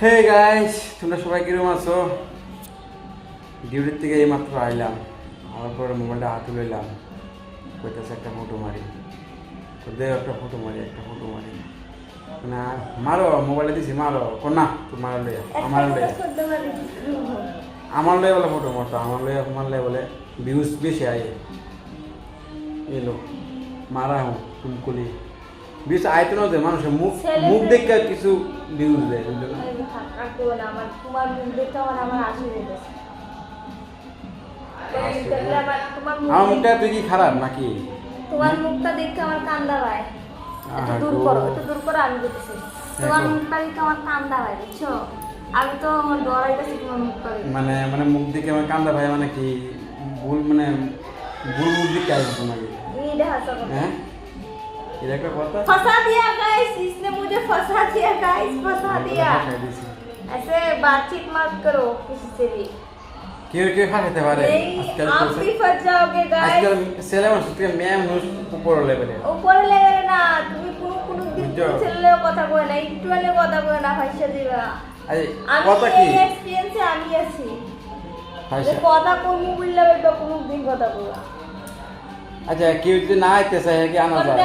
Hey guys, তোমরা সবাই কিরকম আছো? ডিউটির থেকে এই মাত্র আইলাম, আমার পরে মোবাইলটা হাতে লইলাম, কইতেছে একটা ফটো মারি। তো দে একটা ফটো মারি না মারো, মোবাইলে দিছি মারো, না তুই মারা লইয়া আমার লইয়া বলে ফটো মারতো, আমার লইয়া মারলে বলে ভিউজ বেশি আয় এলো মারা হোক তুমি কলি ভিউজ আইতো না, যে মানুষের মুখ মুখ দেখে কিছু ভিউজ দেয়, বুঝলো না? আমার মুখটা তুই কি খারাপ নাকি? তোমার মুখটা দেখে আমার কান্দা হয়। একটু দূর করো আমি দেখতেছি। তোমার মুখটা দেখে আমার কান্দা হয়, বুঝছো? আমি তো আমার ডরাইতেছি তোমার মুখটা দেখে। মানে মুখ দেখে আমার কান্দা ভাই, মানে কি ভুল, মানে ভুল মুখ দেখে আসবে তোমাকে? ये हंसा कर। হ্যাঁ, এটা একটা কথা। फंसा दिया गाइस, इसने मुझे फंसा दिया गाइस, फंसा दिया। ऐसे बातचीत मत करो किसी से भी। কেউ কেউ ফাঁসাতে পারে नहीं, आप भी फंस जाओगे गाइस। আজকাল ছেলে মানুষ থেকে মেয়ে মানুষ উপর লেভেলে, উপর লেভেলে না, তুমি কোনো দিন ছেলেও কথা কই না, একটু হলেও কথা কই না, ফাঁসা দিবা। আরে আমি কথা কি এই এক্সপেরিয়েন্সে আমি আছি। যে ফাঁসা? কথা কইমু বললে তো কোনো দিন কথা কইবা। আচ্ছা কেউ যদি না আইতে চায় কি আনা যায়?